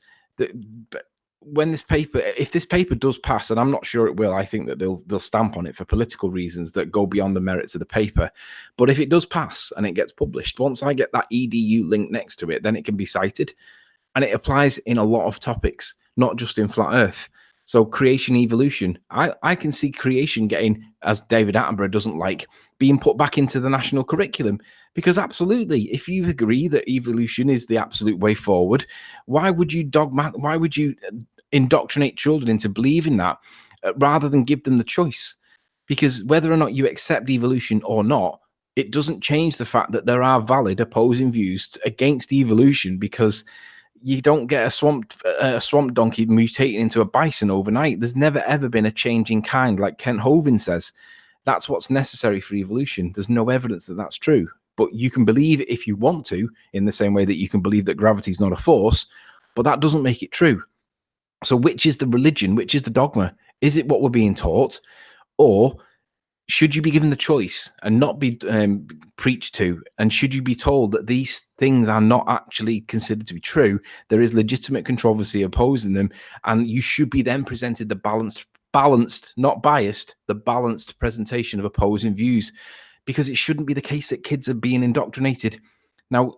if this paper does pass, and I'm not sure it will, I think that they'll stamp on it for political reasons that go beyond the merits of the paper. But if it does pass and it gets published, once I get that edu link next to it, then it can be cited. And it applies in a lot of topics, not just in flat Earth. So creation, evolution, I can see creation getting, as David Attenborough doesn't like, being put back into the national curriculum. Because absolutely, if you agree that evolution is the absolute way forward, why would you indoctrinate children into believing that rather than give them the choice? Because whether or not you accept evolution or not, it doesn't change the fact that there are valid opposing views against evolution, because you don't get a swamp donkey mutating into a bison overnight. There's never ever been a change in kind, like Kent Hovind says. That's what's necessary for evolution. There's no evidence that that's true. But you can believe it if you want to, in the same way that you can believe that gravity is not a force, but that doesn't make it true. So which is the religion? Which is the dogma? Is it what we're being taught? Or should you be given the choice and not be preached to? And should you be told that these things are not actually considered to be true? There is legitimate controversy opposing them, and you should be then presented the balanced, not biased, the balanced presentation of opposing views, because it shouldn't be the case that kids are being indoctrinated. Now,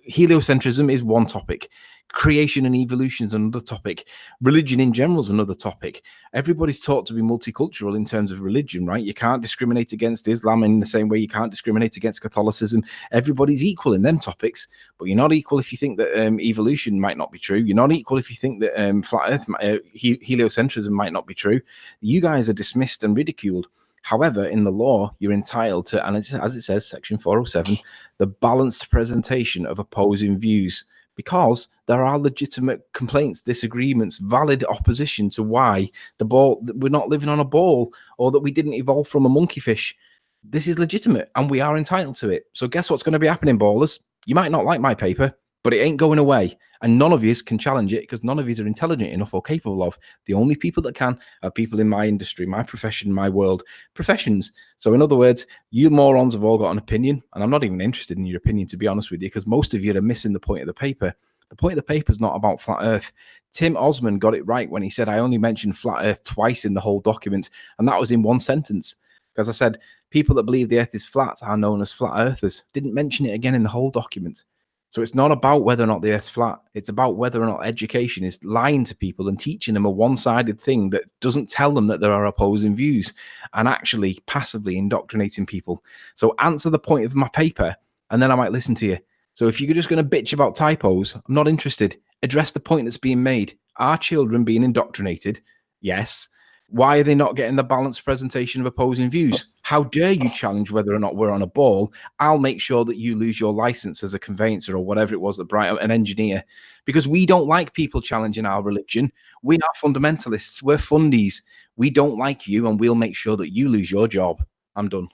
heliocentrism is one topic. Creation and evolution is another topic. Religion in general is another topic. Everybody's taught to be multicultural in terms of religion, right? You can't discriminate against Islam in the same way you can't discriminate against Catholicism. Everybody's equal in them topics, but you're not equal if you think that evolution might not be true. You're not equal if you think that flat Earth, heliocentrism might not be true. You guys are dismissed and ridiculed. However, in the law, you're entitled to, and as it says, section 407, the balanced presentation of opposing views, because there are legitimate complaints, disagreements, valid opposition to why we're not living on a ball, or that we didn't evolve from a monkeyfish. This is legitimate, and we are entitled to it. So guess what's going to be happening, ballers? You might not like my paper, but it ain't going away. And none of you can challenge it, because none of you are intelligent enough or capable of. The only people that can are people in my industry, my profession, my world, professions. So in other words, you morons have all got an opinion, and I'm not even interested in your opinion, to be honest with you, because most of you are missing the point of the paper. The point of the paper is not about flat Earth. Tim Osman got it right when he said, I only mentioned flat Earth twice in the whole document, and that was in one sentence. Because I said, people that believe the Earth is flat are known as flat earthers. Didn't mention it again in the whole document. So it's not about whether or not the Earth's flat. It's about whether or not education is lying to people and teaching them a one-sided thing that doesn't tell them that there are opposing views, and actually passively indoctrinating people. So answer the point of my paper, and then I might listen to you. So if you're just going to bitch about typos, I'm not interested. Address the point that's being made. Are children being indoctrinated? Yes. Why are they not getting the balanced presentation of opposing views? How dare you challenge whether or not we're on a ball? I'll make sure that you lose your license as a conveyancer or whatever it was that an engineer, because we don't like people challenging our religion. We are fundamentalists. We're fundies. We don't like you, and we'll make sure that you lose your job. I'm done.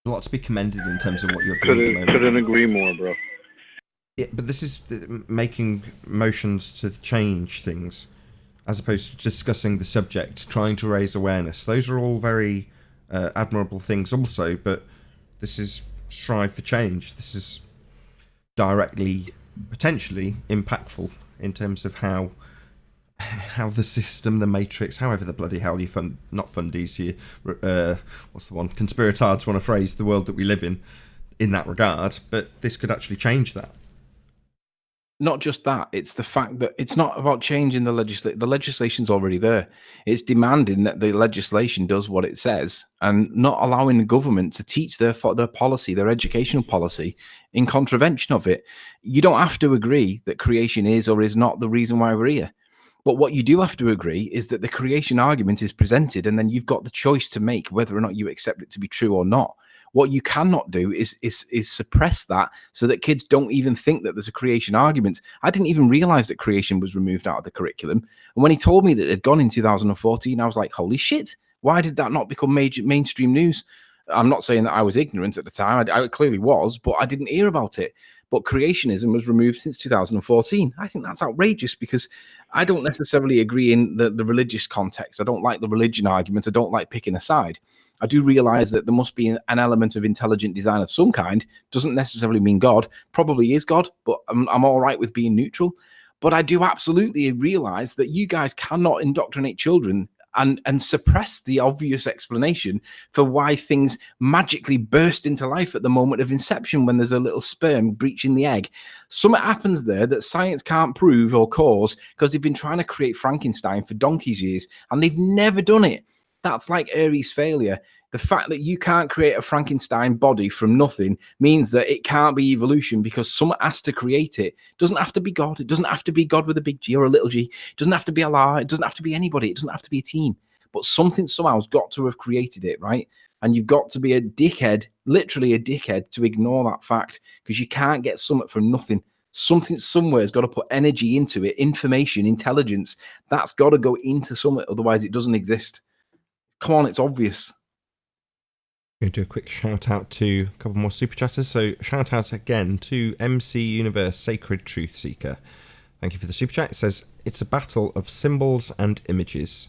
A lot to be commended in terms of what you're doing at the moment. Couldn't agree more, bro. Yeah, but this is making motions to change things, as opposed to discussing the subject, trying to raise awareness. Those are all very admirable things also, but this is strive for change. This is directly, potentially impactful in terms of how the system, the matrix, however the bloody hell you fund, not fundies, you, what's the one, conspiratards want to phrase the world that we live in that regard, but this could actually change that. Not just that, it's the fact that it's not about changing the legislation. The legislation's already there. It's demanding that the legislation does what it says, and not allowing the government to teach their policy, their educational policy, in contravention of it. You don't have to agree that creation is or is not the reason why we're here. But what you do have to agree is that the creation argument is presented, and then you've got the choice to make whether or not you accept it to be true or not. What you cannot do is suppress that so that kids don't even think that there's a creation argument. I didn't even realize that creation was removed out of the curriculum. And when he told me that it had gone in 2014, I was like, holy shit, why did that not become mainstream news? I'm not saying that I was ignorant at the time. I clearly was, but I didn't hear about it. But creationism was removed since 2014. I think that's outrageous, because I don't necessarily agree in the religious context. I don't like the religion argument. I don't like picking a side. I do realize that there must be an element of intelligent design of some kind. Doesn't necessarily mean God. Probably is God, but I'm all right with being neutral. But I do absolutely realize that you guys cannot indoctrinate children and suppress the obvious explanation for why things magically burst into life at the moment of inception when there's a little sperm breaching the egg. Something happens there that science can't prove or cause, because they've been trying to create Frankenstein for donkey's years, and they've never done it. That's like Ares' failure. The fact that you can't create a Frankenstein body from nothing means that it can't be evolution, because someone has to create it. It doesn't have to be God. It doesn't have to be God with a big G or a little g. It doesn't have to be Allah. It doesn't have to be anybody. It doesn't have to be a team. But something somehow has got to have created it, right? And you've got to be a dickhead, literally a dickhead, to ignore that fact, because you can't get something from nothing. Something somewhere has got to put energy into it, information, intelligence. That's got to go into something, otherwise it doesn't exist. Come on, it's obvious. I'm going to do a quick shout out to a couple more super chatters. So shout out again to MC Universe Sacred Truth Seeker. Thank you for the super chat. It says, it's a battle of symbols and images.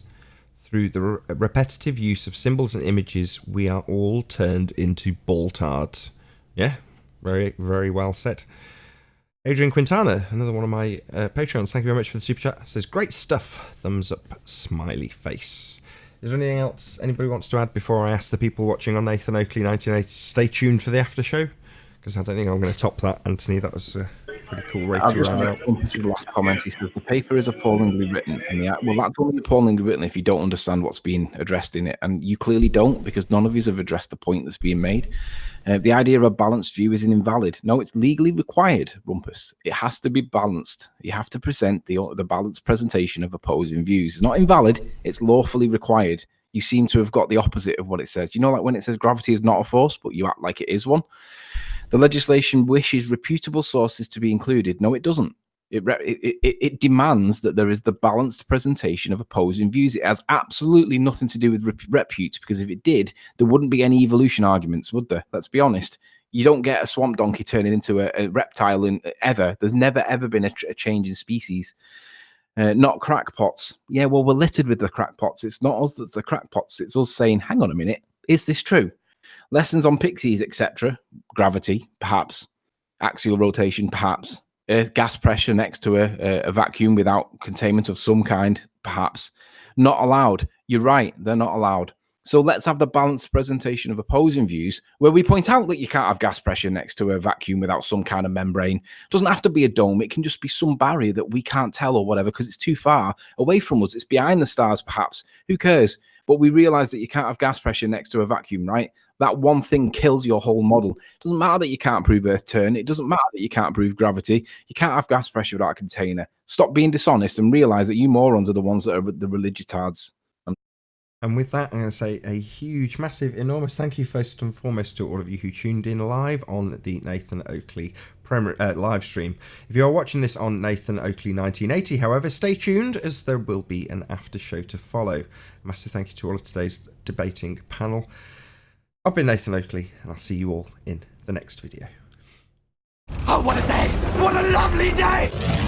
Through the repetitive use of symbols and images, we are all turned into boltards. Yeah, very, very well said. Adrian Quintana, another one of my Patreons, thank you very much for the super chat. Says, great stuff. Thumbs up, smiley face. Is there anything else anybody wants to add before I ask the people watching on Nathan Oakley 1980 stay tuned for the after show? Because I don't think I'm going to top that, Anthony. That was a pretty cool way to round out. His last comment, he says, the paper is appallingly written. And well, that's only appallingly written if you don't understand what's being addressed in it. And you clearly don't, because none of you have addressed the point that's being made. The idea of a balanced view is invalid. No, it's legally required, Rumpus. It has to be balanced. You have to present the balanced presentation of opposing views. It's not invalid. It's lawfully required. You seem to have got the opposite of what it says. You know, like when it says gravity is not a force, but you act like it is one. The legislation wishes reputable sources to be included. No, it doesn't. It demands that there is the balanced presentation of opposing views. It has absolutely nothing to do with repute, because if it did, there wouldn't be any evolution arguments, would there? Let's be honest. You don't get a swamp donkey turning into a reptile ever. There's never, ever been a change in species. Not crackpots. Yeah, well, we're littered with the crackpots. It's not us that's the crackpots. It's us saying, hang on a minute, is this true? Lessons on pixies, etc. Gravity, perhaps. Axial rotation, perhaps. Earth gas pressure next to a vacuum without containment of some kind, perhaps. Not allowed. You're right, they're not allowed. So let's have the balanced presentation of opposing views where we point out that you can't have gas pressure next to a vacuum without some kind of membrane. It doesn't have to be a dome. It can just be some barrier that we can't tell or whatever because it's too far away from us. It's behind the stars, perhaps. Who cares? But we realize that you can't have gas pressure next to a vacuum, right? That one thing kills your whole model. It doesn't matter that you can't prove Earth turn. It doesn't matter that you can't prove gravity. You can't have gas pressure without a container. Stop being dishonest and realize that you morons are the ones that are the religiotards. And with that, I'm going to say a huge, massive, enormous thank you first and foremost to all of you who tuned in live on the Nathan Oakley live stream. If you are watching this on Nathan Oakley 1980, however, stay tuned as there will be an after show to follow. A massive thank you to all of today's debating panel. I've been Nathan Oakley, and I'll see you all in the next video. Oh, what a day! What a lovely day!